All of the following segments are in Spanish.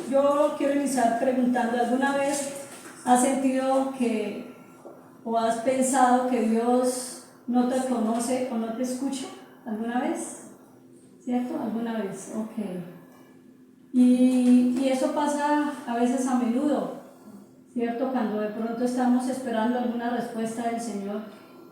yo quiero iniciar preguntando, ¿alguna vez has sentido que o has pensado que Dios no te conoce o no te escucha? ¿Alguna vez? ¿Cierto? ¿Alguna vez? Ok. Y eso pasa a veces a menudo, ¿cierto? Cuando de pronto estamos esperando alguna respuesta del Señor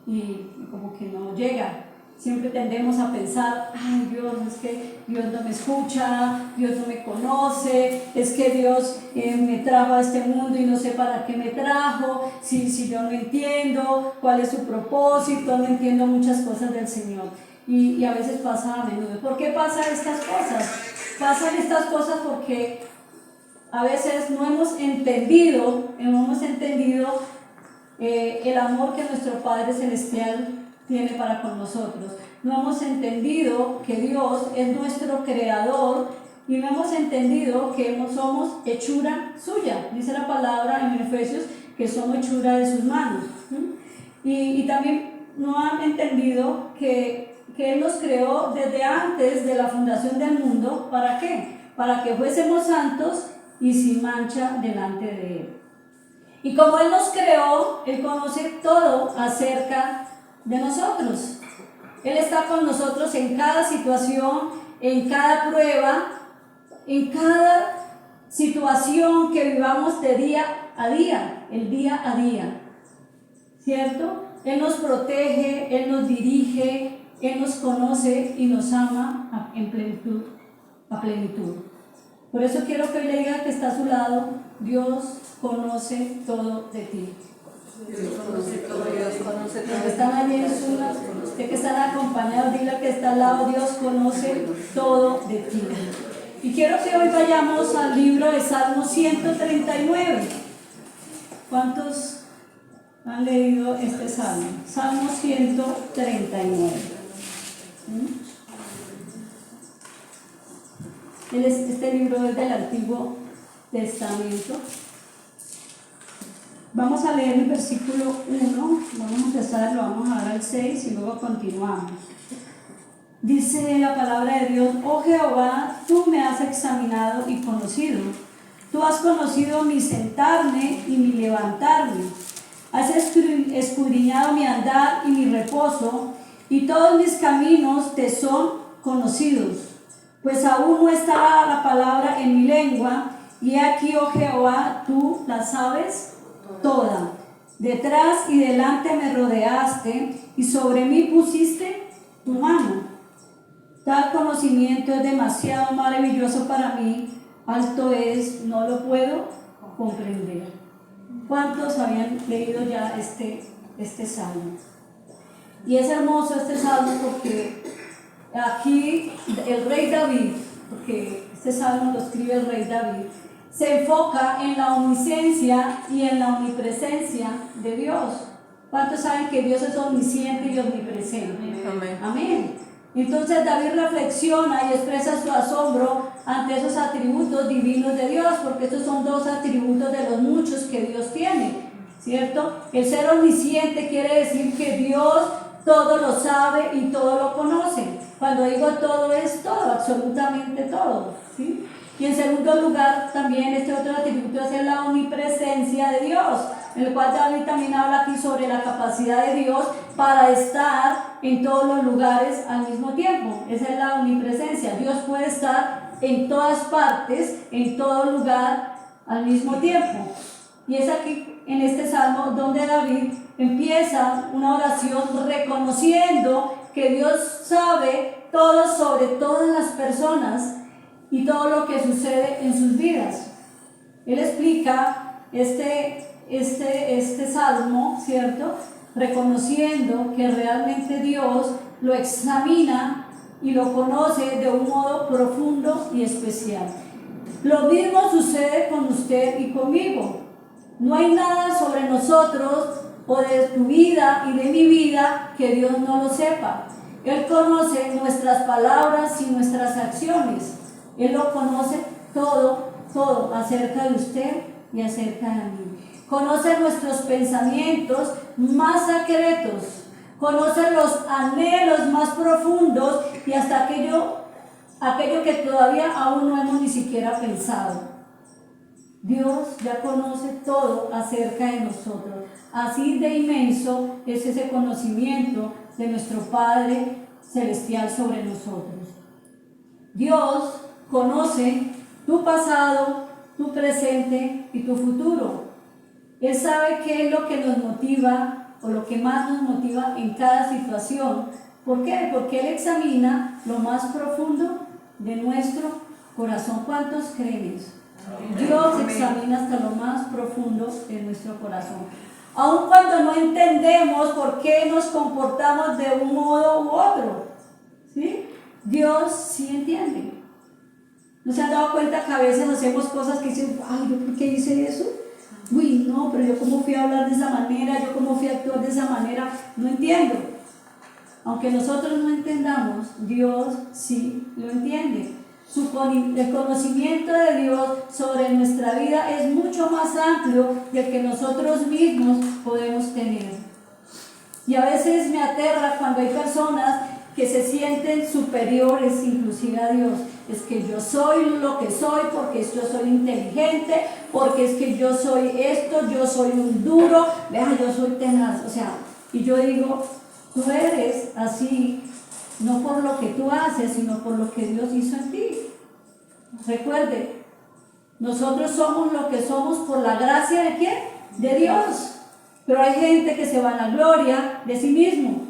y como que no llega. Siempre tendemos a pensar, ay Dios, es que Dios no me escucha, Dios no me conoce, es que Dios me trajo a este mundo y no sé para qué me trajo, si yo no entiendo cuál es su propósito, no entiendo muchas cosas del Señor. Y a veces pasa a menudo. ¿Por qué pasan estas cosas? Pasan estas cosas porque a veces no hemos entendido el amor que nuestro Padre Celestial tiene para con nosotros. No hemos entendido que Dios es nuestro creador y no hemos entendido que somos hechura suya. Dice la palabra en Efesios que somos hechura de sus manos. Y también no han entendido que Él nos creó desde antes de la fundación del mundo. ¿Para qué? Para que fuésemos santos y sin mancha delante de Él. Y como Él nos creó, Él conoce todo acerca de nosotros. Él está con nosotros en cada situación, en cada prueba, en cada situación que vivamos de día a día, el día a día, ¿cierto? Él nos protege, Él nos dirige, Él nos conoce y nos ama en plenitud, a plenitud. Por eso quiero que le diga que está a su lado, Dios conoce todo de ti. Dios conoce todo, Dios conoce todo. Los que están allí en Zoom, usted que están acompañados, dile que está al lado, Dios conoce todo de ti. Y quiero que hoy vayamos al libro de Salmo 139. ¿Cuántos han leído este salmo? Salmo 139. Este libro es del Antiguo Testamento. Vamos a leer el versículo 1, vamos a empezar, lo vamos a dar al 6 y luego continuamos. Dice la palabra de Dios: oh Jehová, tú me has examinado y conocido. Tú has conocido mi sentarme y mi levantarme. Has escudriñado mi andar y mi reposo, y todos mis caminos te son conocidos. Pues aún no está la palabra en mi lengua, y aquí, oh Jehová, tú la sabes toda. Detrás y delante me rodeaste, y sobre mí pusiste tu mano. Tal conocimiento es demasiado maravilloso para mí, alto es, no lo puedo comprender. ¿Cuántos habían leído ya este salmo? Y es hermoso este salmo porque aquí el rey David, porque este salmo lo escribe el rey David, se enfoca en la omnisciencia y en la omnipresencia de Dios. ¿Cuántos saben que Dios es omnisciente y omnipresente? Amén. Amén. Entonces David reflexiona y expresa su asombro ante esos atributos divinos de Dios, porque estos son dos atributos de los muchos que Dios tiene, ¿cierto? El ser omnisciente quiere decir que Dios todo lo sabe y todo lo conoce. Cuando digo todo, es todo, absolutamente todo, ¿sí? Y en segundo lugar, también este otro atributo es la omnipresencia de Dios, en el cual David también habla aquí sobre la capacidad de Dios para estar en todos los lugares al mismo tiempo. Esa es la omnipresencia. Dios puede estar en todas partes, en todo lugar al mismo tiempo. Y es aquí, en este salmo, donde David empieza una oración reconociendo que Dios sabe todo sobre todas las personas y todo lo que sucede en sus vidas. Él explica este salmo, ¿cierto? Reconociendo que realmente Dios lo examina y lo conoce de un modo profundo y especial. Lo mismo sucede con usted y conmigo. No hay nada sobre nosotros o de tu vida y de mi vida que Dios no lo sepa. Él conoce nuestras palabras y nuestras acciones. Él lo conoce todo acerca de usted y acerca de mí. Conoce nuestros pensamientos más secretos, conoce los anhelos más profundos y hasta aquello que todavía aún no hemos ni siquiera pensado. Dios ya conoce todo acerca de nosotros. Así de inmenso es ese conocimiento de nuestro Padre Celestial sobre nosotros. Dios conoce tu pasado, tu presente y tu futuro. Él sabe qué es lo que nos motiva o lo que más nos motiva en cada situación. ¿Por qué? Porque Él examina lo más profundo de nuestro corazón. ¿Cuántos creen eso? Dios examina hasta lo más profundo de nuestro corazón. Aun cuando no entendemos por qué nos comportamos de un modo u otro, ¿sí? Dios sí entiende. ¿No se han dado cuenta que a veces hacemos cosas que dicen, ay, ¿yo por qué hice eso? Uy, no, pero yo cómo fui a hablar de esa manera, yo cómo fui a actuar de esa manera, no entiendo. Aunque nosotros no entendamos, Dios sí lo entiende. El conocimiento de Dios sobre nuestra vida es mucho más amplio del que nosotros mismos podemos tener. Y a veces me aterra cuando hay personas que se sienten superiores inclusive a Dios. Es que yo soy lo que soy porque yo soy inteligente, porque es que yo soy esto, yo soy un duro, vea, yo soy tenaz. O sea, y yo digo, tú eres así, no por lo que tú haces, sino por lo que Dios hizo en ti. Recuerde, nosotros somos lo que somos por la gracia de ¿quién? De Dios. Pero hay gente que se vanagloria de sí mismo.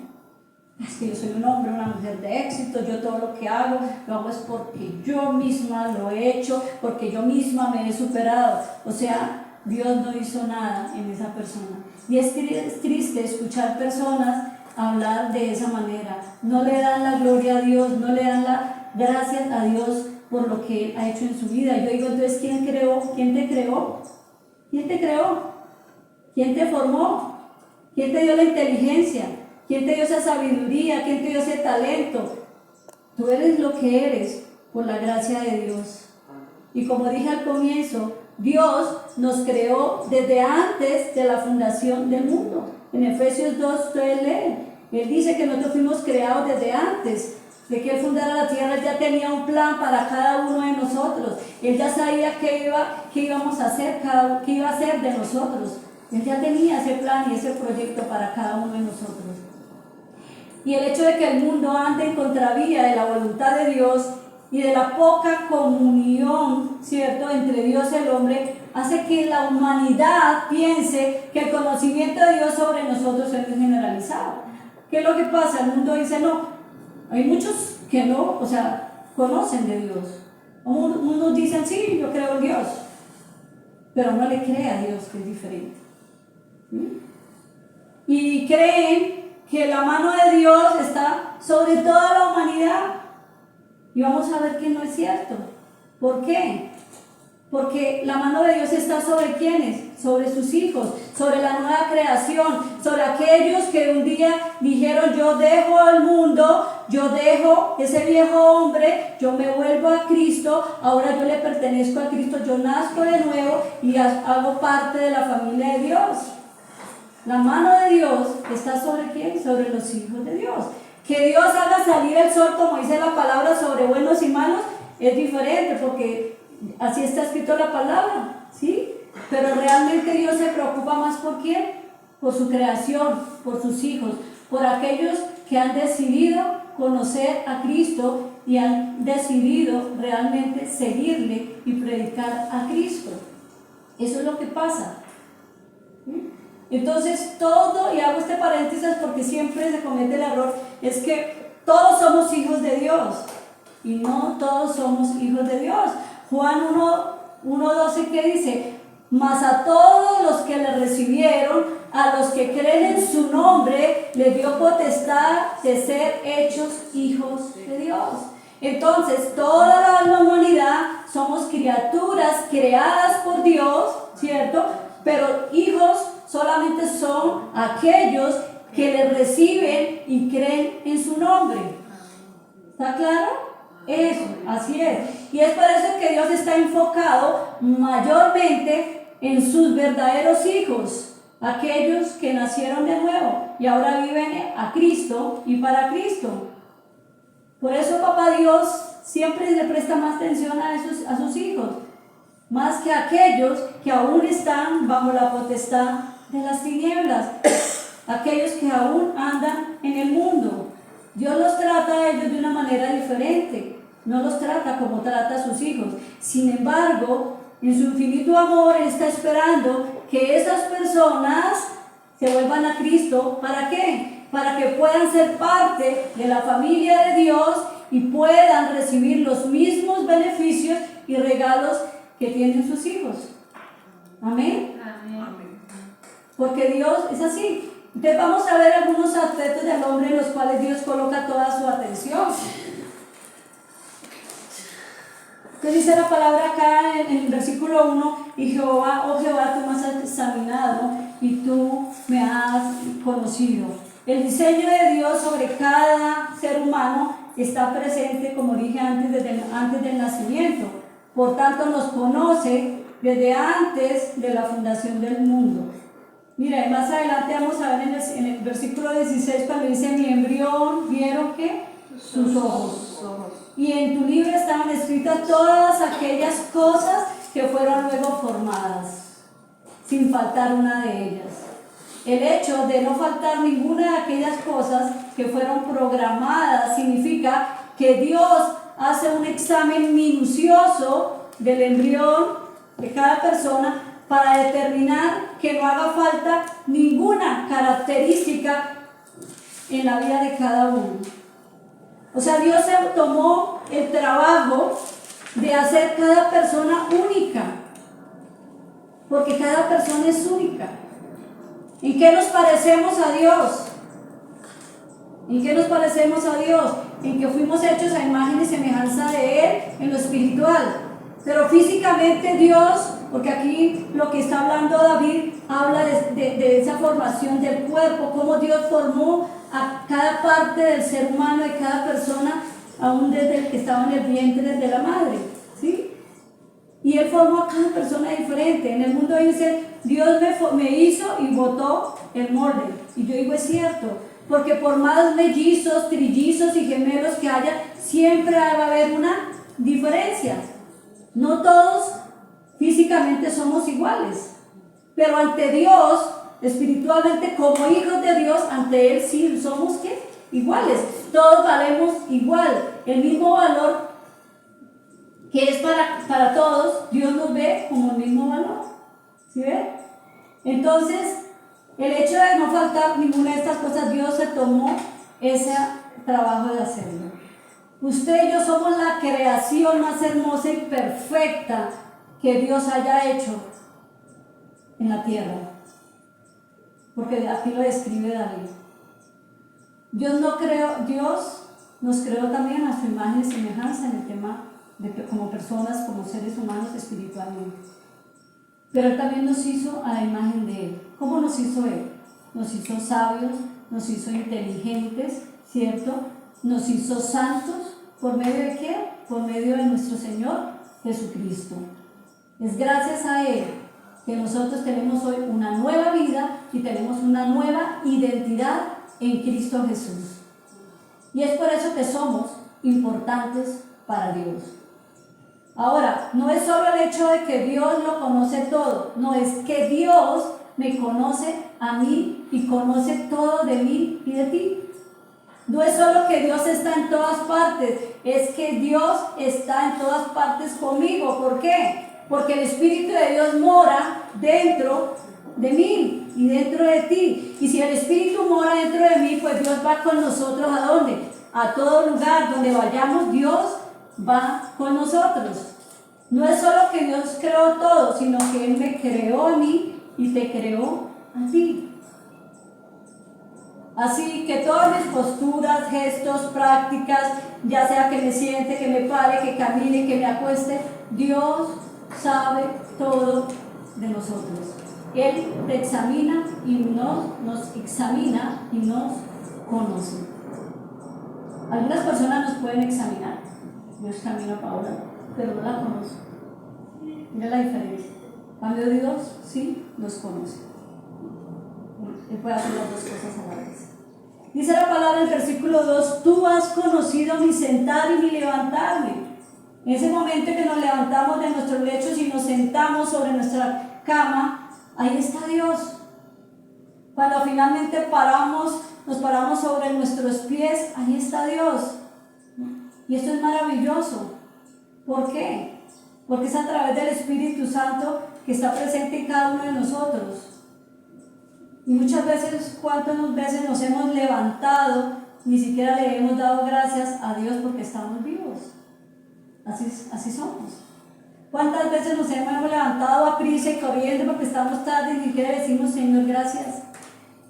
Es que yo soy un hombre, una mujer de éxito, yo todo lo hago es porque yo misma lo he hecho, porque yo misma me he superado. O sea, Dios no hizo nada en esa persona. Y es triste escuchar personas hablar de esa manera. No le dan la gloria a Dios, no le dan la gracias a Dios por lo que Él ha hecho en su vida. Yo digo, entonces, ¿quién creó? ¿Quién te creó? ¿Quién te creó? ¿Quién te formó? ¿Quién te dio la inteligencia? ¿Quién te dio esa sabiduría? ¿Quién te dio ese talento? Tú eres lo que eres por la gracia de Dios. Y como dije al comienzo, Dios nos creó desde antes de la fundación del mundo. En Efesios 2, ustedes leen. Él dice que nosotros fuimos creados desde antes de que Él fundara la tierra. Él ya tenía un plan para cada uno de nosotros. Él ya sabía qué íbamos a hacer, qué iba a hacer de nosotros. Él ya tenía ese plan y ese proyecto para cada uno de nosotros. Y el hecho de que el mundo ande en contravía de la voluntad de Dios y de la poca comunión, ¿cierto?, entre Dios y el hombre, hace que la humanidad piense que el conocimiento de Dios sobre nosotros es generalizado. ¿Qué es lo que pasa? El mundo dice, no, hay muchos que no, o sea, conocen de Dios. Unos dicen, sí, yo creo en Dios, pero no le cree a Dios, que es diferente. ¿Sí? Y creen que la mano de Dios está sobre toda la humanidad. Y vamos a ver que no es cierto. ¿Por qué? Porque la mano de Dios está sobre ¿quiénes? Sobre sus hijos, sobre la nueva creación, sobre aquellos que un día dijeron, yo dejo el mundo, yo dejo ese viejo hombre, yo me vuelvo a Cristo, ahora yo le pertenezco a Cristo, yo nazco de nuevo y hago parte de la familia de Dios. La mano de Dios está sobre ¿quién? Sobre los hijos de Dios. Que Dios haga salir el sol, como dice la palabra, sobre buenos y malos, es diferente, porque así está escrito la palabra, ¿sí? Pero realmente Dios se preocupa más por ¿quién? Por su creación, por sus hijos, por aquellos que han decidido conocer a Cristo y han decidido realmente seguirle y predicar a Cristo. Eso es lo que pasa. ¿Sí? Entonces todo, y hago este paréntesis porque siempre se comete el error, es que todos somos hijos de Dios y no todos somos hijos de Dios. Juan 1:12 que dice, mas a todos los que le recibieron, a los que creen en su nombre, les dio potestad de ser hechos hijos de Dios. Entonces toda la humanidad somos criaturas creadas por Dios, ¿cierto? Pero hijos solamente son aquellos que le reciben y creen en su nombre. ¿Está claro? Eso, así es. Y es por eso que Dios está enfocado mayormente en sus verdaderos hijos, aquellos que nacieron de nuevo y ahora viven a Cristo y para Cristo. Por eso Papá Dios siempre le presta más atención a sus hijos. más que aquellos que aún están bajo la potestad de las tinieblas, aquellos que aún andan en el mundo. Dios los trata a ellos de una manera diferente, no los trata como trata a sus hijos. Sin embargo, en su infinito amor, Él está esperando que esas personas se vuelvan a Cristo. ¿Para qué? Para que puedan ser parte de la familia de Dios y puedan recibir los mismos beneficios y regalos que tienen sus hijos. Amén. Amén. Porque Dios es así. Entonces vamos a ver algunos aspectos del hombre en los cuales Dios coloca toda su atención. ¿Qué dice la palabra acá en el versículo 1? Y Jehová, oh Jehová, tú me has examinado y tú me has conocido. El diseño de Dios sobre cada ser humano está presente, como dije antes, antes del nacimiento. Por tanto, nos conoce desde antes de la fundación del mundo. Mira, más adelante vamos a ver en el versículo 16, cuando dice: mi embrión vieron que sus ojos. Y en tu libro estaban escritas todas aquellas cosas que fueron luego formadas, sin faltar una de ellas. El hecho de no faltar ninguna de aquellas cosas que fueron programadas significa que Dios hace un examen minucioso del embrión de cada persona para determinar que no haga falta ninguna característica en la vida de cada uno. O sea, Dios se tomó el trabajo de hacer cada persona única, porque cada persona es única. ¿En qué nos parecemos a Dios? ¿En qué nos parecemos a Dios? En que fuimos hechos a imagen y semejanza de Él en lo espiritual. Pero físicamente Dios, porque aquí lo que está hablando David habla de esa formación del cuerpo, cómo Dios formó a cada parte del ser humano, de cada persona, aún desde el que estaba en el vientre de la madre, ¿sí? Y Él formó a cada persona diferente. En el mundo dice: Dios me hizo y botó el molde. Y yo digo, es cierto, porque por más mellizos, trillizos y gemelos que haya, siempre va a haber una diferencia. No todos físicamente somos iguales, pero ante Dios, espiritualmente, como hijos de Dios, ante Él sí somos ¿qué? Iguales. Todos valemos igual, el mismo valor que es para todos. Dios nos ve como el mismo valor. ¿Sí ven? Entonces, el hecho de no faltar ninguna de estas cosas, Dios se tomó ese trabajo de hacerlo. Usted y yo somos la creación más hermosa y perfecta que Dios haya hecho en la tierra. Porque aquí lo describe David. Dios nos creó también a su imagen y semejanza en el tema de como personas, como seres humanos espiritualmente. Pero Él también nos hizo a la imagen de Él. ¿Cómo nos hizo Él? Nos hizo sabios, nos hizo inteligentes, ¿cierto? Nos hizo santos. ¿Por medio de qué? Por medio de nuestro Señor Jesucristo. Es gracias a Él que nosotros tenemos hoy una nueva vida y tenemos una nueva identidad en Cristo Jesús. Y es por eso que somos importantes para Dios. Ahora, no es solo el hecho de que Dios lo conoce todo, no, es que Dios me conoce a mí y conoce todo de mí y de ti. No es solo que Dios está en todas partes, es que Dios está en todas partes conmigo. ¿Por qué? Porque el Espíritu de Dios mora dentro de mí y dentro de ti. Y si el Espíritu mora dentro de mí, pues Dios va con nosotros ¿a dónde? A todo lugar donde vayamos, Dios va con nosotros. No es solo que Dios creó todo, sino que Él me creó a mí y te creó a ti. Así que todas mis posturas, gestos, prácticas, ya sea que me siente, que me pare, que camine, que me acueste, Dios sabe todo de nosotros. Él te examina y nos examina y nos conoce. Algunas personas nos pueden examinar. Yo examino a Paola, pero no la conozco. Mira la diferencia. Cuando Dios sí nos conoce. Él puede hacer las dos cosas a la vez. Dice la palabra en el versículo 2: tú has conocido mi sentar y mi levantarme. En ese momento que nos levantamos de nuestros lechos y nos sentamos sentamos sobre nuestra cama, ahí está Dios. Cuando finalmente nos paramos sobre nuestros pies, ahí está Dios. Y esto es maravilloso. ¿Por qué? Porque es a través del Espíritu Santo que está presente en cada uno de nosotros. Y muchas veces, ¿cuántas veces nos hemos levantado? Ni siquiera le hemos dado gracias a Dios porque estamos vivos. Así somos. ¿Cuántas veces nos hemos levantado a prisa y corriendo porque estamos tarde y ni siquiera decimos, Señor, gracias?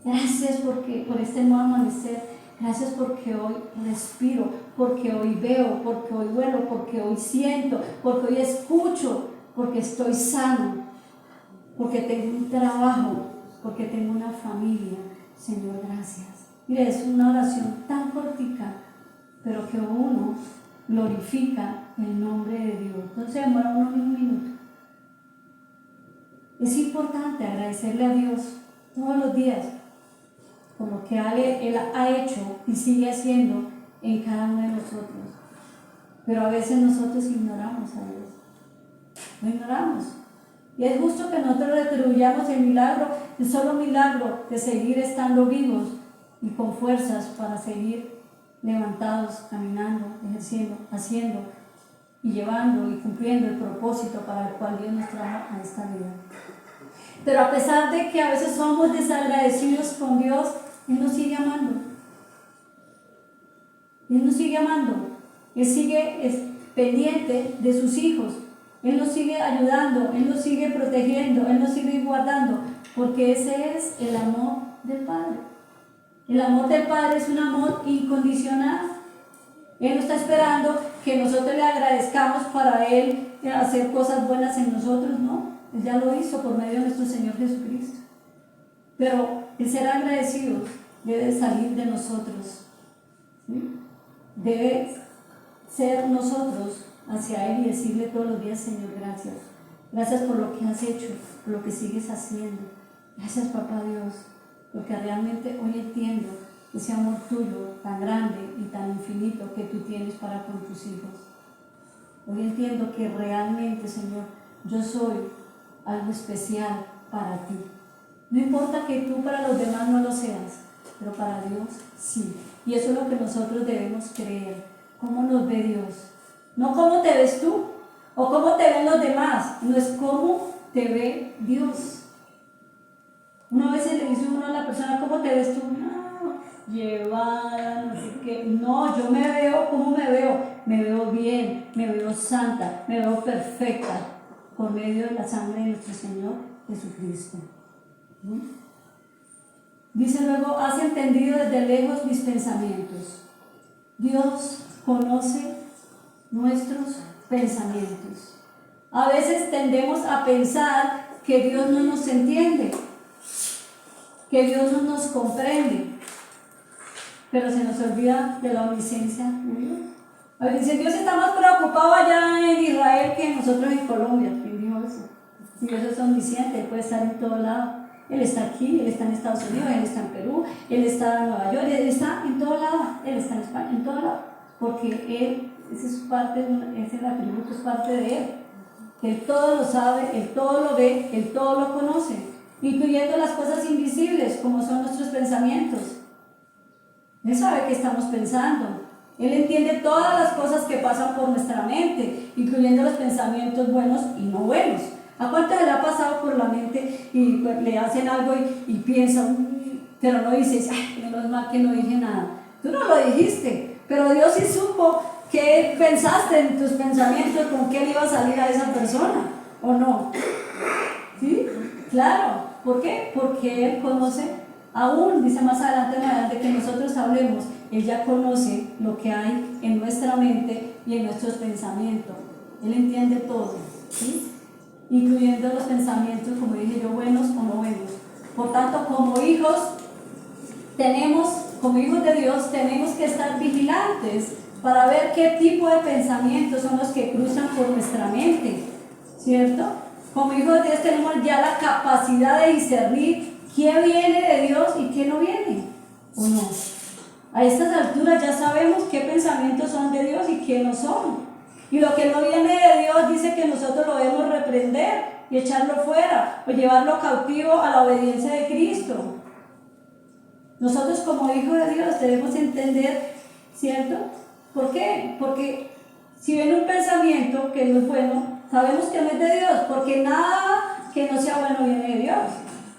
Gracias por este nuevo amanecer. Gracias porque hoy respiro, porque hoy veo, porque hoy vuelo, porque hoy siento, porque hoy escucho, porque estoy sano, porque tengo un trabajo, porque tengo una familia. Señor, gracias. Mire, es una oración tan cortica, pero que uno glorifica el nombre de Dios. No se demora uno ni un minuto. Es importante agradecerle a Dios todos los días por lo que Él ha hecho y sigue haciendo en cada uno de nosotros. Pero a veces nosotros ignoramos a Dios. Lo ignoramos. Y es justo que nosotros retribuyamos el milagro, el solo milagro de seguir estando vivos y con fuerzas para seguir levantados, caminando, ejerciendo, haciendo y llevando y cumpliendo el propósito para el cual Dios nos trajo a esta vida. Pero a pesar de que a veces somos desagradecidos con Dios, Él nos sigue amando. Él nos sigue amando. Él sigue pendiente de sus hijos. Él nos sigue ayudando, Él nos sigue protegiendo, Él nos sigue guardando, porque ese es el amor del Padre. El amor del Padre es un amor incondicional. Él no está esperando que nosotros le agradezcamos para Él hacer cosas buenas en nosotros, no. Él ya lo hizo por medio de nuestro Señor Jesucristo. Pero el ser agradecido debe salir de nosotros, ¿sí? Debe ser nosotros hacia Él y decirle todos los días, Señor, gracias. Gracias por lo que has hecho, por lo que sigues haciendo. Gracias, Papá Dios, porque realmente hoy entiendo ese amor tuyo tan grande y tan infinito que tú tienes para con tus hijos. Hoy entiendo que realmente, Señor, yo soy algo especial para ti. No importa que tú para los demás no lo seas, pero para Dios sí. Y eso es lo que nosotros debemos creer. ¿Cómo nos ve Dios? No cómo te ves tú o cómo te ven los demás, no es cómo te ve Dios. Una vez le dice uno a la persona, ¿cómo te ves tú? No, llevada, no sé qué. No, yo me veo, ¿cómo me veo? Me veo bien, me veo santa, me veo perfecta por medio de la sangre de nuestro Señor Jesucristo. ¿Sí? Dice luego, has entendido desde lejos mis pensamientos. Dios conoce nuestros pensamientos. A veces tendemos a pensar que Dios no nos entiende, que Dios no nos comprende, pero se nos olvida de la omnisciencia de Dios. A ver, dice, Dios está más preocupado allá en Israel que nosotros en Colombia. ¿Quién dijo eso? Si Dios es omnisciente, Él puede estar en todo lado. Él está aquí, Él está en Estados Unidos, Él está en Perú, Él está en Nueva York, Él está en todo lado, Él está en España, en todo lado, porque Él, ese es el atributo, es parte de Él. Él todo lo sabe, Él todo lo ve, Él todo lo conoce, incluyendo las cosas invisibles, como son nuestros pensamientos. Él sabe qué estamos pensando. Él entiende todas las cosas que pasan por nuestra mente, incluyendo los pensamientos buenos y no buenos. ¿A cuánto le ha pasado por la mente y pues, le hacen algo y piensa, pero no dices, ay, menos mal que no dije nada? Tú no lo dijiste, pero Dios sí supo qué pensaste en tus pensamientos, con qué le iba a salir a esa persona, ¿o no? ¿Sí? Claro. ¿Por qué? Porque Él conoce, aún, dice más adelante, que nosotros hablemos, Él ya conoce lo que hay en nuestra mente y en nuestros pensamientos. Él entiende todo, ¿sí? Incluyendo los pensamientos, como dije yo, buenos o no buenos. Por tanto, como hijos de Dios, tenemos que estar vigilantes para ver qué tipo de pensamientos son los que cruzan por nuestra mente, ¿cierto? Como hijos de Dios tenemos ya la capacidad de discernir qué viene de Dios y qué no viene, ¿o no? A estas alturas ya sabemos qué pensamientos son de Dios y qué no son. Y lo que no viene de Dios dice que nosotros lo debemos reprender y echarlo fuera o llevarlo cautivo a la obediencia de Cristo. Nosotros como hijos de Dios debemos entender, ¿cierto? ¿Por qué? Porque si viene un pensamiento que no es bueno, sabemos que no es de Dios, porque nada que no sea bueno viene de Dios,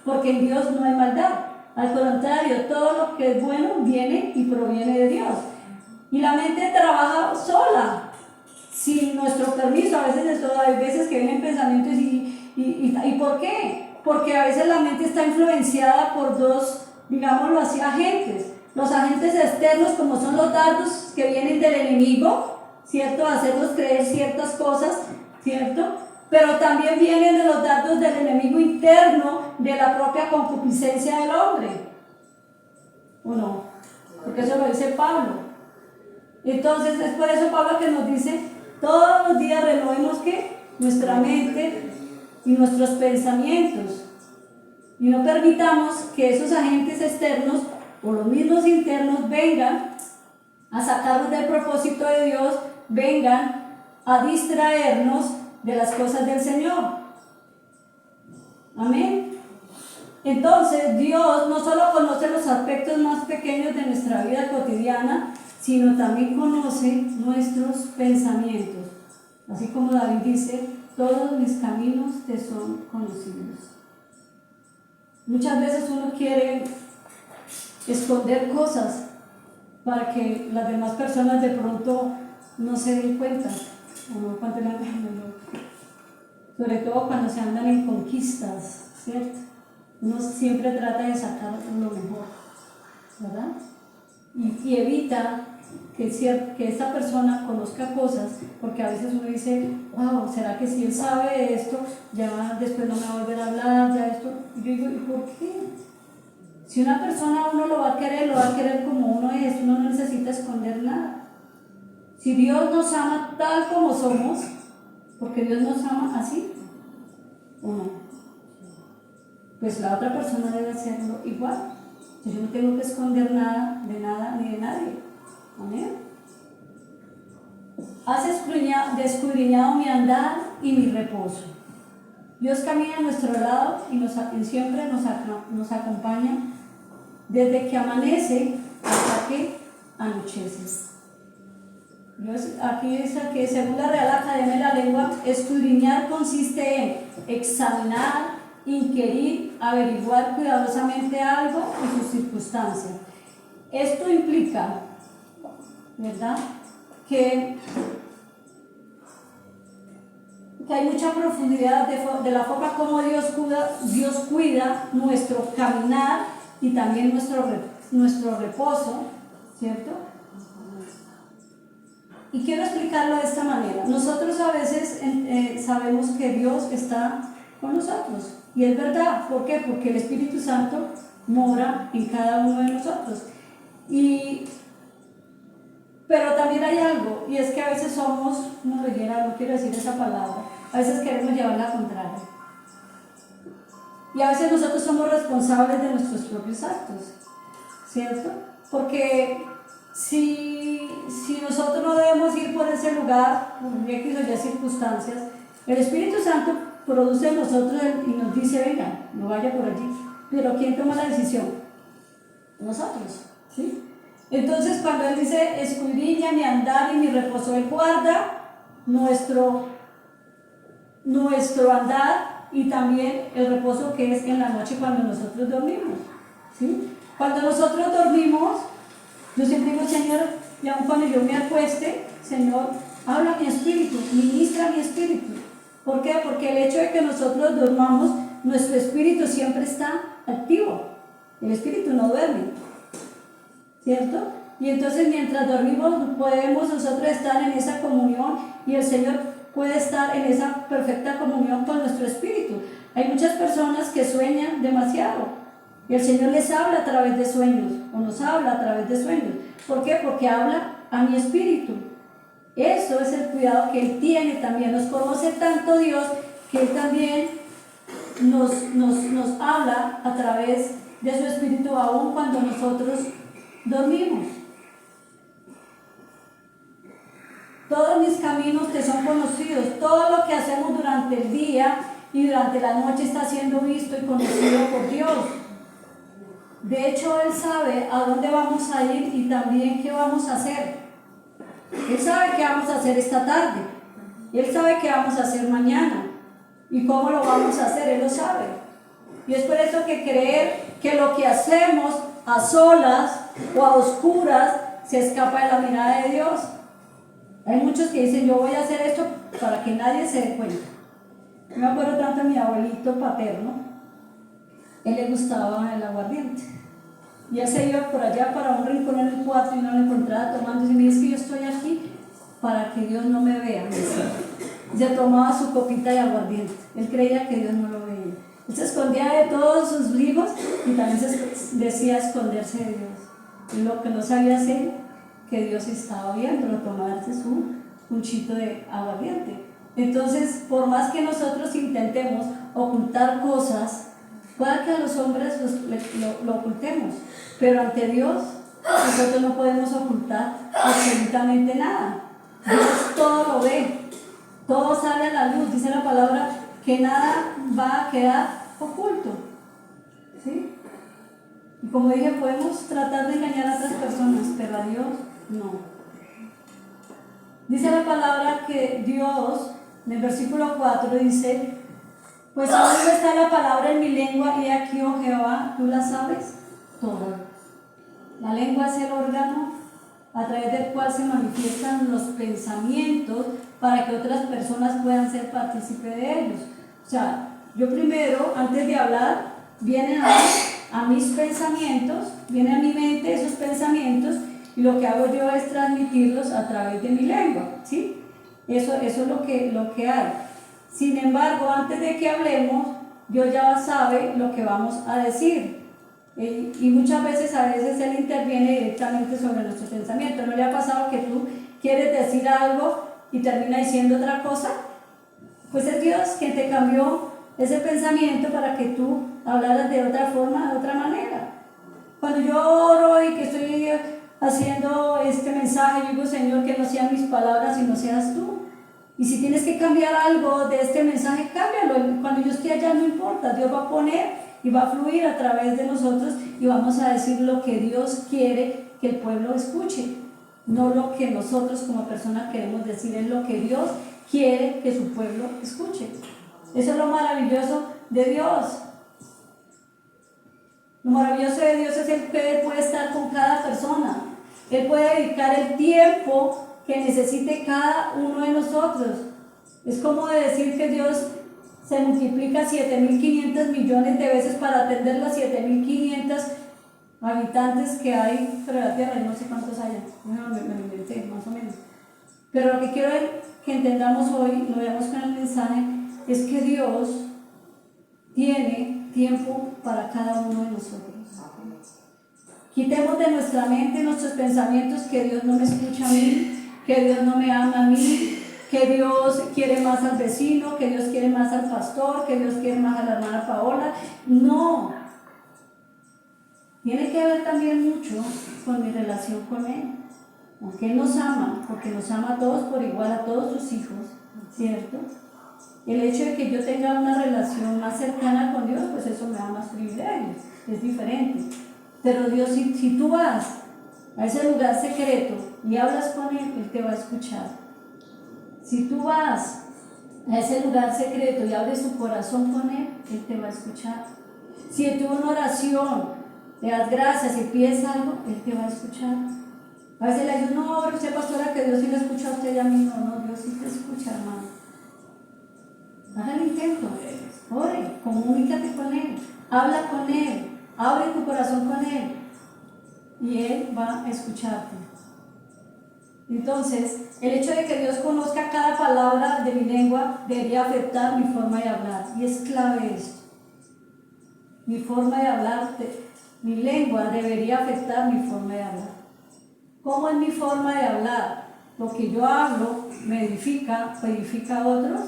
porque en Dios no hay maldad. Al contrario, todo lo que es bueno viene y proviene de Dios. Y la mente trabaja sola, sin nuestro permiso. A veces hay veces que vienen pensamientos ¿y por qué? Porque a veces la mente está influenciada por dos, digámoslo así, agentes. Los agentes externos, como son los dardos que vienen del enemigo, ¿cierto? A hacernos creer ciertas cosas, ¿cierto? Pero también vienen de los dardos del enemigo interno, de la propia concupiscencia del hombre. ¿O no? Porque eso lo dice Pablo. Entonces es por eso Pablo que nos dice, todos los días renovemos ¿qué? Nuestra mente y nuestros pensamientos. Y no permitamos que esos agentes externos o los mismos internos vengan a sacarnos del propósito de Dios, vengan a distraernos de las cosas del Señor. Amén. Entonces Dios no solo conoce los aspectos más pequeños de nuestra vida cotidiana, sino también conoce nuestros pensamientos. Así como David dice, todos mis caminos te son conocidos. Muchas veces uno quiere esconder cosas para que las demás personas de pronto no se den cuenta, o no cuenten la sobre todo cuando se andan en conquistas, ¿cierto? Uno siempre trata de sacar lo mejor, ¿verdad? Y evita que esta persona conozca cosas, porque a veces uno dice, wow, ¿será que si él sabe esto, ya después no me va a volver a hablar, ya esto? Y yo digo, ¿y por qué? Si una persona uno lo va a querer como uno es, uno no necesita esconder nada. Si Dios nos ama tal como somos, porque Dios nos ama así, ¿o no? Pues la otra persona debe hacerlo igual. Yo no tengo que esconder nada de nada ni de nadie. Amén. Has escudriñado mi andar y mi reposo. Dios camina a nuestro lado y siempre nos acompaña desde que amanece hasta que anochece. Dios, aquí dice que según la Real Academia de la Lengua, escudriñar consiste en examinar, inquirir, averiguar cuidadosamente algo y sus circunstancias. Esto implica, ¿verdad?, que hay mucha profundidad de la forma como Dios cuida nuestro caminar y también nuestro reposo, ¿cierto? Y quiero explicarlo de esta manera. Nosotros a veces sabemos que Dios está con nosotros, y es verdad. ¿Por qué? Porque el Espíritu Santo mora en cada uno de nosotros. Pero también hay algo, y es que a veces somos, no quiero decir esa palabra, a veces queremos llevar la contraria. Y a veces nosotros somos responsables de nuestros propios actos, ¿cierto? Porque si nosotros no debemos ir por ese lugar, por X o Y circunstancias, el Espíritu Santo produce en nosotros y nos dice, venga, no vaya por allí. Pero ¿quién toma la decisión? Nosotros, ¿sí? Entonces cuando Él dice, escudriña mi andar y mi reposo, Él guarda nuestro andar y también el reposo que es en la noche cuando nosotros dormimos, ¿sí? Cuando nosotros dormimos, yo siempre digo, Señor, y aun cuando yo me acueste, Señor, habla mi espíritu, ministra mi espíritu. ¿Por qué? Porque el hecho de que nosotros dormamos, nuestro espíritu siempre está activo. El espíritu no duerme, ¿cierto? Y entonces mientras dormimos podemos nosotros estar en esa comunión y el Señor puede estar en esa perfecta comunión con nuestro espíritu. Hay muchas personas que sueñan demasiado y el Señor les habla a través de sueños, o nos habla a través de sueños. ¿Por qué? Porque habla a mi espíritu. Eso es el cuidado que Él tiene también. Nos conoce tanto Dios que Él también nos habla a través de su espíritu, aún cuando nosotros dormimos. Todos mis caminos te son conocidos. Todo lo que hacemos durante el día y durante la noche está siendo visto y conocido por Dios. De hecho, Él sabe a dónde vamos a ir y también qué vamos a hacer. Él sabe qué vamos a hacer esta tarde. Él sabe qué vamos a hacer mañana. Y cómo lo vamos a hacer, Él lo sabe. Y es por eso que creer que lo que hacemos a solas o a oscuras se escapa de la mirada de Dios. Hay muchos que dicen, yo voy a hacer esto para que nadie se dé cuenta. Me acuerdo tanto de mi abuelito paterno. Él le gustaba el aguardiente. Y él se iba por allá para un rincón en el cuarto y no lo encontraba tomando. Y me dice que yo estoy aquí para que Dios no me vea. Y se tomaba su copita de aguardiente. Él creía que Dios no lo veía. Él se escondía de todos sus hijos y también decía esconderse de Dios. Y lo que no sabía hacer, que Dios estaba viendo, tomarse su cuchito de aguardiente. Entonces, por más que nosotros intentemos ocultar cosas, pueda que a los hombres lo ocultemos, pero ante Dios nosotros no podemos ocultar absolutamente nada. Dios todo lo ve, todo sale a la luz. Dice la palabra que nada va a quedar oculto, ¿sí? Y como dije, podemos tratar de engañar a otras personas, pero a Dios no. Dice la palabra que Dios, en el versículo 4 dice: pues aún no está la palabra en mi lengua, y aquí, oh Jehová, tú la sabes toda. La lengua es el órgano a través del cual se manifiestan los pensamientos para que otras personas puedan ser partícipes de ellos. O sea, yo primero, antes de hablar, vienen a mis pensamientos, vienen a mi mente esos pensamientos, y lo que hago yo es transmitirlos a través de mi lengua, ¿sí? Eso es lo que hay. Sin embargo, antes de que hablemos, Dios ya sabe lo que vamos a decir. Y muchas veces, Él interviene directamente sobre nuestros pensamientos. ¿No le ha pasado que tú quieres decir algo y termina diciendo otra cosa? Pues es Dios quien te cambió ese pensamiento para que tú hablaras de otra forma, de otra manera. Cuando yo oro y que estoy haciendo este mensaje, yo digo: Señor, que no sean mis palabras, sino seas tú. Y si tienes que cambiar algo de este mensaje, cámbialo. Cuando yo esté allá, no importa, Dios va a poner y va a fluir a través de nosotros, y vamos a decir lo que Dios quiere que el pueblo escuche, no lo que nosotros como personas queremos decir, es lo que Dios quiere que su pueblo escuche. Eso es lo maravilloso de Dios. Lo maravilloso de Dios es que Él puede estar con cada persona. Él puede dedicar el tiempo que necesite cada uno de nosotros. Es como decir que Dios se multiplica 7.500 millones de veces para atender las 7.500 habitantes que hay sobre la tierra. Yo no sé cuántos hay, bueno, me inventé, más o menos. Pero lo que quiero que entendamos hoy, lo veamos con el mensaje, es que Dios tiene tiempo para cada uno de nosotros. Quitemos de nuestra mente nuestros pensamientos que Dios no me escucha a mí, que Dios no me ama a mí, que Dios quiere más al vecino, que Dios quiere más al pastor, que Dios quiere más a la hermana Paola. No. Tiene que ver también mucho con mi relación con Él. Aunque Él nos ama, porque nos ama a todos por igual, a todos sus hijos, ¿cierto? El hecho de que yo tenga una relación más cercana con Dios, pues eso me da más privilegios, es diferente. Pero Dios, si tú vas a ese lugar secreto y hablas con Él, Él te va a escuchar. Si tú vas a ese lugar secreto y abres tu corazón con Él, Él te va a escuchar. Si tú en una oración le das gracias y pides algo, Él te va a escuchar. A veces le dices: no, usted, pastora, que Dios sí le escucha a usted y a mí. No, Dios sí te escucha, hermano. Haga el intento, ore, comunícate con Él, habla con Él, abre tu corazón con Él y Él va a escucharte. Entonces, el hecho de que Dios conozca cada palabra de mi lengua debería afectar mi forma de hablar, y es clave esto. Mi forma de hablar, mi lengua debería afectar mi forma de hablar. ¿Cómo es mi forma de hablar? Lo que yo hablo me edifica a otros.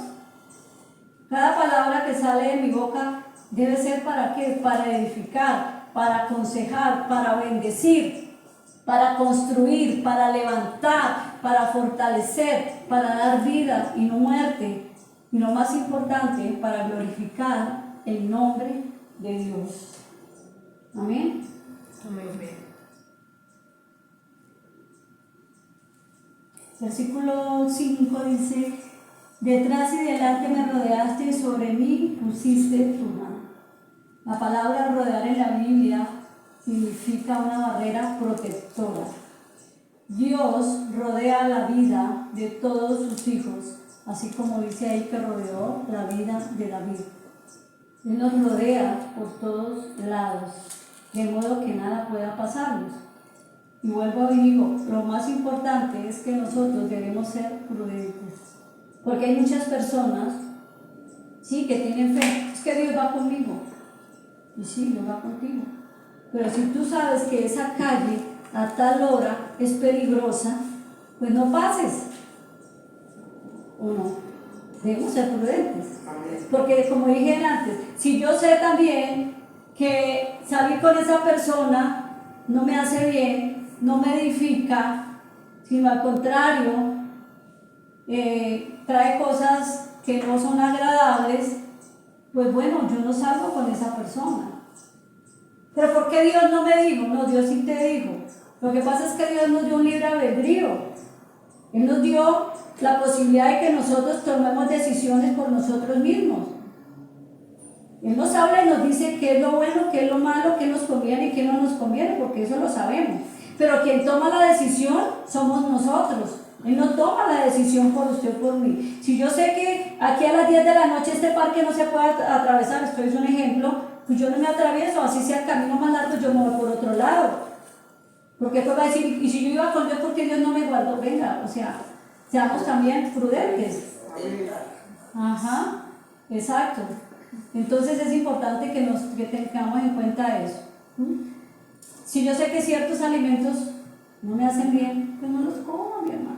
Cada palabra que sale de mi boca debe ser ¿para qué? Para edificar, para aconsejar, para bendecir. para construir, para levantar, para fortalecer, para dar vida y no muerte. Y lo más importante, para glorificar el nombre de Dios. Amén. Amén. Versículo 5 dice: detrás y delante me rodeaste y sobre mí pusiste tu mano. La palabra rodear en la Biblia significa una barrera protectora. Dios rodea la vida de todos sus hijos, así como dice ahí que rodeó la vida de David. Él nos rodea por todos lados, de modo que nada pueda pasarnos. Y vuelvo y digo, lo más importante es que nosotros debemos ser prudentes, porque hay muchas personas, sí, que tienen fe, es que Dios va conmigo, y sí, Dios va contigo, pero si tú sabes que esa calle a tal hora es peligrosa, pues no pases, ¿o no? Debemos ser prudentes, porque como dije antes, si yo sé también que salir con esa persona no me hace bien, no me edifica, sino al contrario, trae cosas que no son agradables, pues bueno, yo no salgo con esa persona. Pero ¿por qué Dios no me dijo? No, Dios sí te dijo. Lo que pasa es que Dios nos dio un libre albedrío. Él nos dio la posibilidad de que nosotros tomemos decisiones por nosotros mismos. Él nos habla y nos dice qué es lo bueno, qué es lo malo, qué nos conviene y qué no nos conviene, porque eso lo sabemos. Pero quien toma la decisión somos nosotros. Él no toma la decisión por usted o por mí. Si yo sé que aquí a las 10 de la noche este parque no se puede atravesar, esto es un ejemplo, pues yo no me atravieso, así sea el camino más largo, yo me voy por otro lado. Porque esto va a decir, y si yo iba con Dios, ¿por qué Dios no me guardó? Venga, o sea, seamos también prudentes. Ajá, exacto. Entonces es importante que tengamos en cuenta eso. Si yo sé que ciertos alimentos no me hacen bien, pues no los como, mi hermano.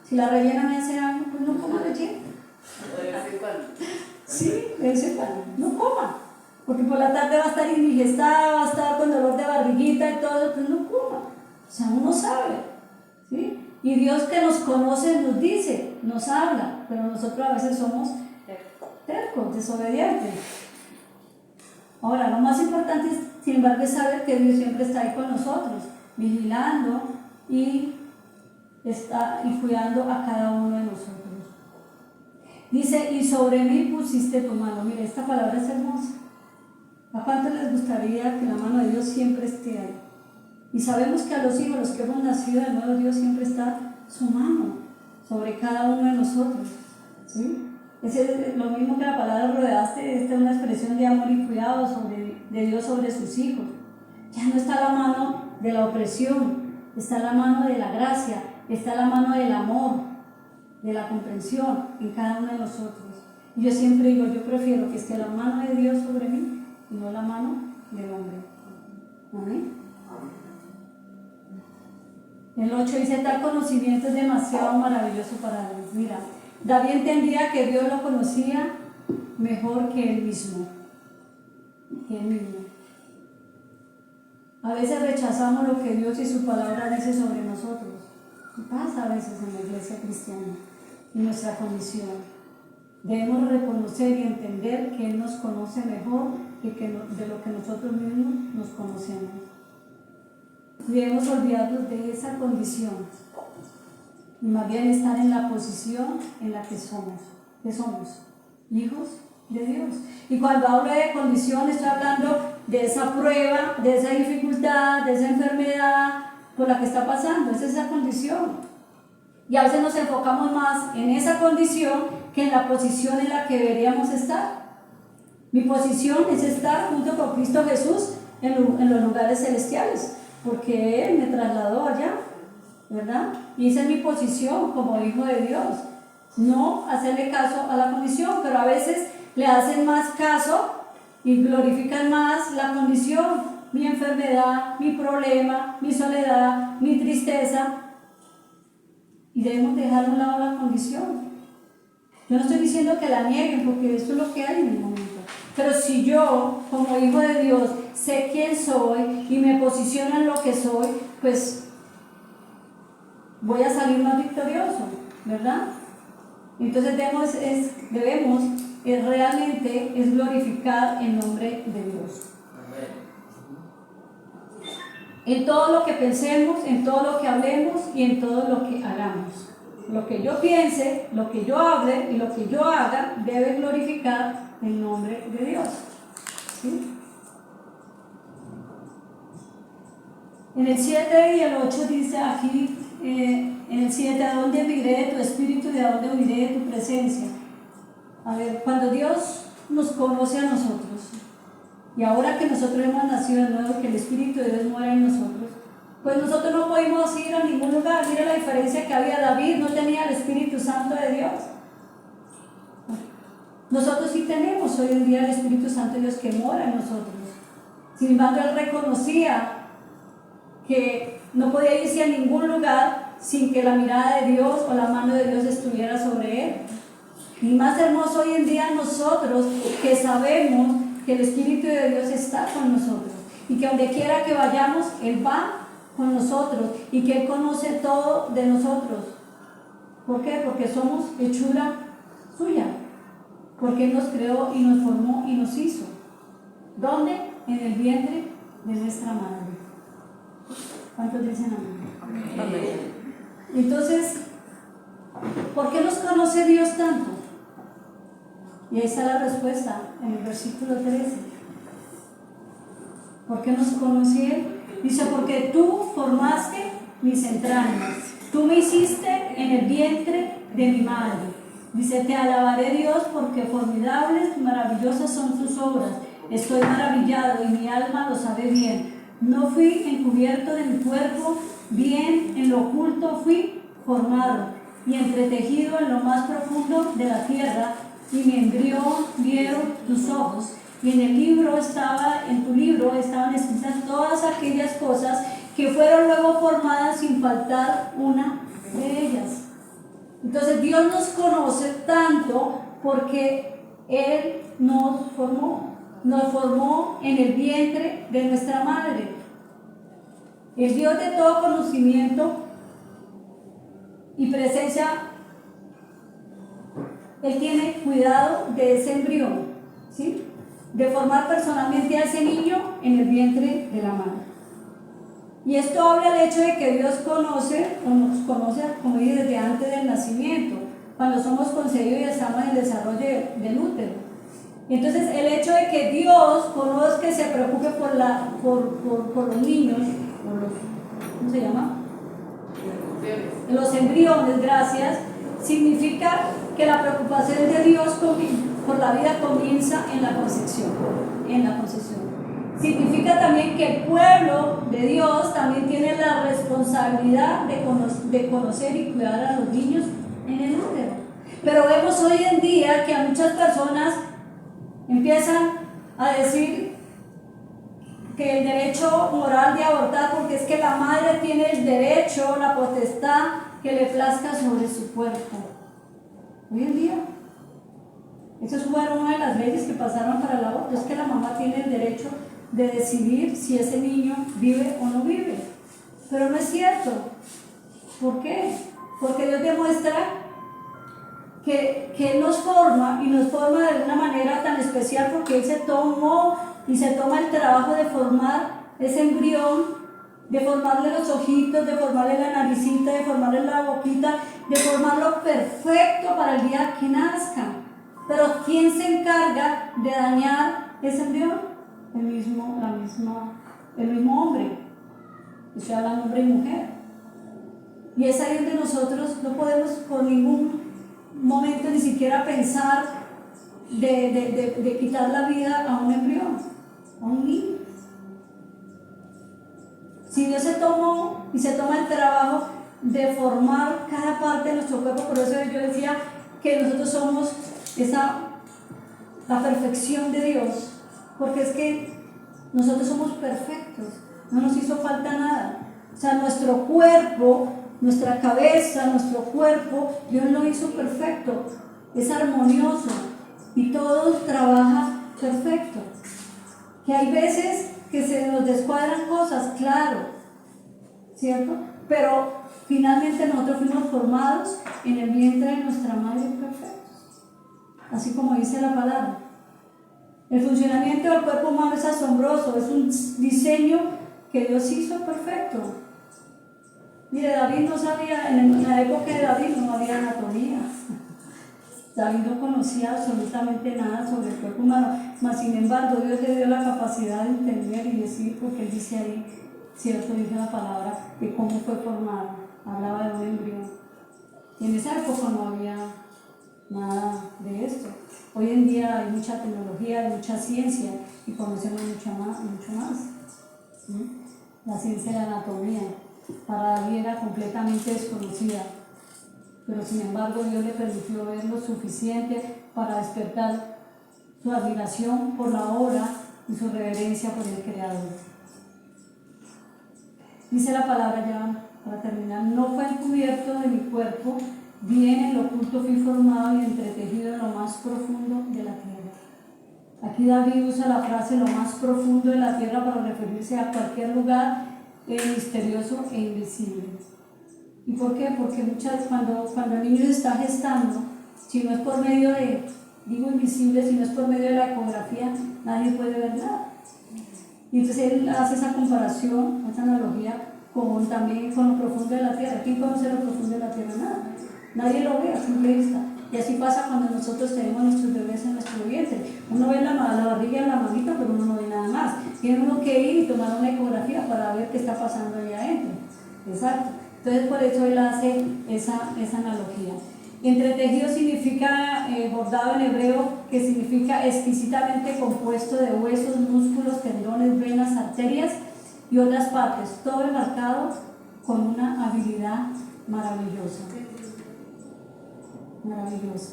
Si la rellena me hace algo, pues no coma rellena. Sí, de vez en cuando, no coma. Porque por la tarde va a estar indigestada, va a estar con dolor de barriguita y todo, pues no coma. O sea, uno sabe, ¿sí? Y Dios que nos conoce nos dice, nos habla, pero nosotros a veces somos tercos, desobedientes. Ahora, lo más importante, sin embargo, es saber que Dios siempre está ahí con nosotros, vigilando y cuidando a cada uno de nosotros. Dice, y sobre mí pusiste tu mano. Mire, esta palabra es hermosa. ¿A cuánto les gustaría que la mano de Dios siempre esté ahí? Y sabemos que a los hijos, los que hemos nacido de nuevo, Dios siempre está su mano sobre cada uno de nosotros, ¿sí? Es lo mismo que la palabra rodeaste, esta es una expresión de amor y cuidado de Dios sobre sus hijos. Ya no está la mano de la opresión, está la mano de la gracia, está la mano del amor, de la comprensión en cada uno de nosotros. Y yo siempre digo, yo prefiero que esté la mano de Dios sobre mí y no la mano del hombre. Amén. El 8 dice, tal conocimiento es demasiado maravilloso para Dios. Mira, David entendía que Dios lo conocía mejor que él mismo. A veces rechazamos lo que Dios y su palabra dice sobre nosotros. Y pasa a veces en la iglesia cristiana, en nuestra condición. Debemos reconocer y entender que Él nos conoce mejor de lo que nosotros mismos nos conocemos. Debemos olvidarnos de esa condición y más bien estar en la posición en la que somos hijos de Dios. Y cuando hablo de condición, estoy hablando de esa prueba, de esa dificultad, de esa enfermedad por la que está pasando. Esa es esa condición. Y a veces nos enfocamos más en esa condición que en la posición en la que deberíamos estar. Mi posición es estar junto con Cristo Jesús en los lugares celestiales, porque Él me trasladó allá, ¿verdad? Y esa es mi posición como hijo de Dios. No hacerle caso a la condición, pero a veces le hacen más caso y glorifican más la condición, mi enfermedad, mi problema, mi soledad, mi tristeza. Y debemos dejar a un lado la condición. Yo no estoy diciendo que la nieguen, porque eso es lo que hay en el momento. Pero si yo, como hijo de Dios, sé quién soy y me posiciono en lo que soy, pues voy a salir más victorioso, ¿verdad? Entonces debemos realmente es glorificar el nombre de Dios. En todo lo que pensemos, en todo lo que hablemos y en todo lo que hagamos. Lo que yo piense, lo que yo hable y lo que yo haga debe glorificar el nombre de Dios. ¿Sí? En el 7 y el 8 dice aquí, en el 7, ¿a dónde miré tu espíritu y a dónde miré tu presencia? A ver, cuando Dios nos conoce a nosotros, y ahora que nosotros hemos nacido de nuevo, que el Espíritu de Dios muere en nosotros, pues nosotros no podemos ir a ningún lugar. Mira la diferencia que había. David no tenía el Espíritu Santo de Dios. Nosotros sí tenemos hoy en día el Espíritu Santo de Dios que mora en nosotros. Sin embargo, él reconocía que no podía irse a ningún lugar sin que la mirada de Dios o la mano de Dios estuviera sobre él. Y más hermoso hoy en día nosotros que sabemos que el Espíritu de Dios está con nosotros y que donde quiera que vayamos, Él va con nosotros y que Él conoce todo de nosotros. ¿Por qué? Porque somos hechura suya, porque Él nos creó y nos formó y nos hizo. ¿Dónde? En el vientre de nuestra madre. ¿Cuántos dicen amén? Amén. Entonces, ¿por qué nos conoce Dios tanto? Y ahí está la respuesta en el versículo 13. ¿Por qué nos conocí Él? Dice, porque tú formaste mis entrañas, tú me hiciste en el vientre de mi madre. Dice, te alabaré Dios porque formidables y maravillosas son tus obras. Estoy maravillado y mi alma lo sabe bien. No fui encubierto de mi cuerpo, bien en lo oculto fui formado y entretejido en lo más profundo de la tierra. Y mi embrión vieron tus ojos, y en tu libro estaban escritas todas aquellas cosas que fueron luego formadas sin faltar una de ellas. Entonces Dios nos conoce tanto porque Él nos formó en el vientre de nuestra madre. El Dios de todo conocimiento y presencia, Él tiene cuidado de ese embrión, ¿sí? De formar personalmente a ese niño en el vientre de la madre. Y esto habla del hecho de que Dios conoce, o nos conoce, como dije, desde antes del nacimiento, cuando somos concebidos y estamos en el desarrollo del útero. Entonces, el hecho de que Dios conozca y se preocupe por los niños, ¿cómo se llama? Los embriones, gracias, significa que la preocupación de Dios por la vida comienza en la concepción. Significa también que el pueblo de Dios también tiene la responsabilidad de conocer y cuidar a los niños en el útero. Pero vemos hoy en día que a muchas personas empiezan a decir que el derecho moral de abortar, porque es que la madre tiene el derecho, la potestad que le plazca sobre su cuerpo. Hoy en día, eso fue una de las leyes que pasaron para el aborto, es que la mamá tiene el derecho de decidir si ese niño vive o no vive. Pero no es cierto. ¿Por qué? Porque Dios demuestra que Él nos forma y nos forma de una manera tan especial porque Él se tomó y se toma el trabajo de formar ese embrión, de formarle los ojitos, de formarle la naricita, de formarle la boquita, de formarlo perfecto para el día que nazca. Pero ¿quién se encarga de dañar ese embrión? El mismo hombre. Estoy hablando hombre y mujer. Y es ahí donde nosotros no podemos por ningún momento ni siquiera pensar de quitar la vida a un embrión, a un niño. Si Dios se tomó y se toma el trabajo de formar cada parte de nuestro cuerpo, por eso yo decía que nosotros somos la perfección de Dios, porque es que nosotros somos perfectos, no nos hizo falta nada. O sea, nuestro cuerpo, nuestra cabeza, nuestro cuerpo, Dios lo hizo perfecto, es armonioso y todo trabaja perfecto. Que hay veces que se nos descuadran cosas, claro, ¿cierto? Pero finalmente nosotros fuimos formados en el vientre de nuestra madre perfectos, así como dice la palabra. El funcionamiento del cuerpo humano es asombroso, es un diseño que Dios hizo perfecto. Mire, David no sabía, en la época de David no había anatomía. David no conocía absolutamente nada sobre el cuerpo humano, mas sin embargo Dios le dio la capacidad de entender y decir, porque él dice ahí, cierto, dice la palabra, de cómo fue formado, hablaba de un embrión. Y en esa época no había nada de esto. Hoy en día hay mucha tecnología, hay mucha ciencia y conocemos mucho más. ¿Sí? La ciencia de la anatomía para David era completamente desconocida, pero sin embargo Dios le permitió ver lo suficiente para despertar su admiración por la obra y su reverencia por el Creador. Dice la palabra ya para terminar: no fue encubierto de mi cuerpo, bien en lo oculto fui formado y entretejido en lo más profundo de la tierra. Aquí David usa la frase lo más profundo de la tierra para referirse a cualquier lugar misterioso e invisible. ¿Y por qué? Porque cuando el niño se está gestando, si no es por medio de, digo invisible, si no es por medio de la ecografía, nadie puede ver nada. Y entonces él hace esa comparación, esa analogía también con lo profundo de la tierra. ¿Quién conoce lo profundo de la tierra? Nada. Nadie lo ve a simple vista. Y así pasa cuando nosotros tenemos nuestros bebés en nuestro vientre. Uno ve la barriga y la manita, pero uno no ve nada más. Tiene uno que ir y tomar una ecografía para ver qué está pasando allá adentro. Exacto. Entonces por eso él hace esa analogía. Entretejido significa, bordado en hebreo, que significa exquisitamente compuesto de huesos, músculos, tendones, venas, arterias y otras partes, todo enmarcado con una habilidad maravillosa. Maravillosa.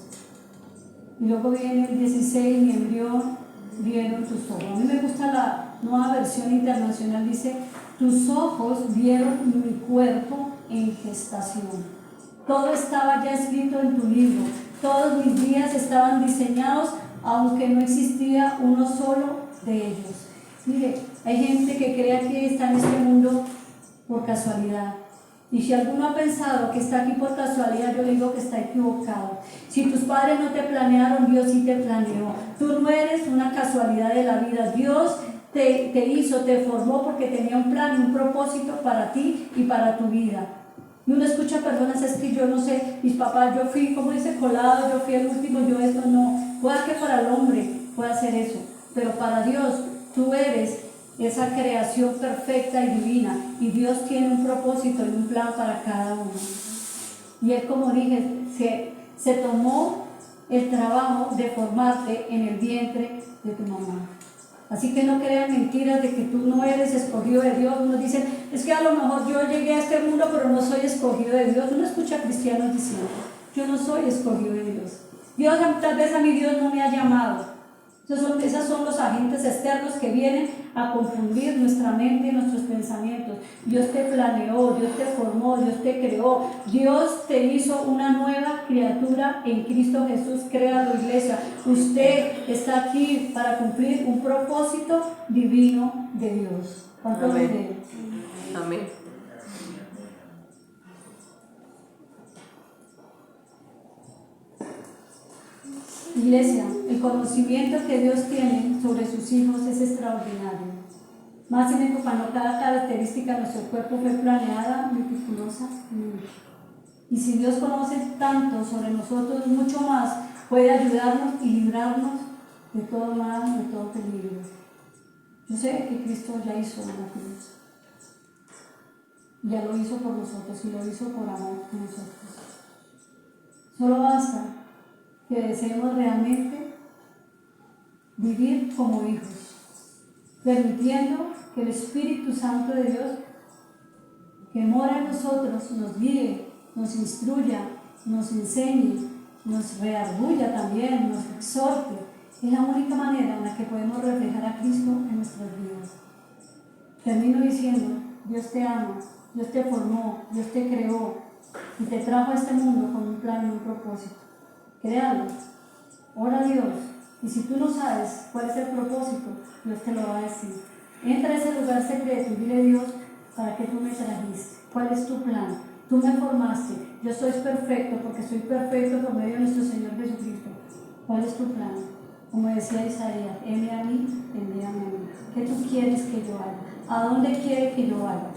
Y luego viene el 16, mi embrión vieron tus ojos. A mí me gusta la nueva versión internacional, dice: tus ojos vieron mi cuerpo en gestación. Todo estaba ya escrito en tu libro, todos mis días estaban diseñados, aunque no existía uno solo de ellos. Mire, hay gente que cree que está en este mundo por casualidad. Y si alguno ha pensado que está aquí por casualidad, yo le digo que está equivocado. Si tus padres no te planearon, Dios sí te planeó. Tú no eres una casualidad de la vida. Dios te hizo, te formó porque tenía un plan y un propósito para ti y para tu vida. Y uno escucha personas, es que yo no sé, mis papás, yo fui, como dice, colado, yo fui el último, yo esto no. Puede que para el hombre pueda hacer eso, pero para Dios tú eres esa creación perfecta y divina, y Dios tiene un propósito y un plan para cada uno. Y Él, como dije, se tomó el trabajo de formarte en el vientre de tu mamá. Así que no crean mentiras de que tú no eres escogido de Dios. Unos dicen, es que a lo mejor yo llegué a este mundo pero no soy escogido de Dios. Uno escucha a cristianos diciendo, yo no soy escogido de Dios. Dios, tal vez a mi Dios no me ha llamado. Esos son los agentes externos que vienen a confundir nuestra mente y nuestros pensamientos. Dios te planeó, Dios te formó, Dios te creó, Dios te hizo una nueva criatura en Cristo Jesús. Créalo, iglesia. Usted está aquí para cumplir un propósito divino de Dios. ¿Cuánto lo creen? Amén. Iglesia, el conocimiento que Dios tiene sobre sus hijos es extraordinario. Más sin embargo, cuando cada característica de nuestro cuerpo fue planeada meticulosamente. Y si Dios conoce tanto sobre nosotros, mucho más puede ayudarnos y librarnos de todo mal, de todo peligro. Yo sé que Cristo ya hizo una cruz. Ya lo hizo por nosotros y lo hizo por amor a nosotros. Solo basta que deseemos realmente vivir como hijos, permitiendo que el Espíritu Santo de Dios que mora en nosotros nos guíe, nos instruya, nos enseñe, nos redarguya también, nos exhorte. Es la única manera en la que podemos reflejar a Cristo en nuestras vidas. Termino diciendo, Dios te ama, Dios te formó, Dios te creó y te trajo a este mundo con un plan y un propósito. Créalo, ora a Dios, y si tú no sabes cuál es el propósito, Dios te lo va a decir. Entra a ese lugar secreto y dile a Dios, ¿para qué tú me trajiste? ¿Cuál es tu plan? Tú me formaste, yo soy perfecto porque soy perfecto por medio de nuestro Señor Jesucristo. ¿Cuál es tu plan? Como decía Isaías, heme a mí, envíame a mí. ¿Qué tú quieres que yo haga? ¿A dónde quieres que yo vaya?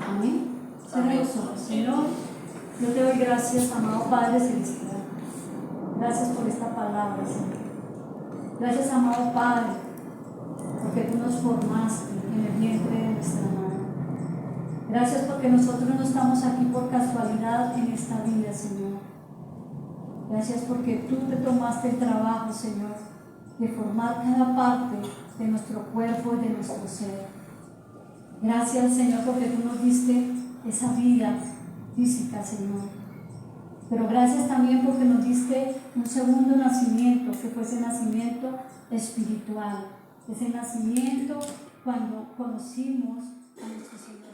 Amén. Cierra los ojos. Señor, yo te doy gracias, amado Padre Celestial. Gracias por esta palabra, Señor. Gracias, amado Padre, porque tú nos formaste en el vientre de nuestra madre. Gracias porque nosotros no estamos aquí por casualidad en esta vida, Señor. Gracias porque tú te tomaste el trabajo, Señor, de formar cada parte de nuestro cuerpo y de nuestro ser. Gracias, Señor, porque tú nos diste esa vida física, Señor. Pero gracias también porque nos diste un segundo nacimiento, que fue ese nacimiento espiritual, ese nacimiento cuando conocimos a nuestro Señor.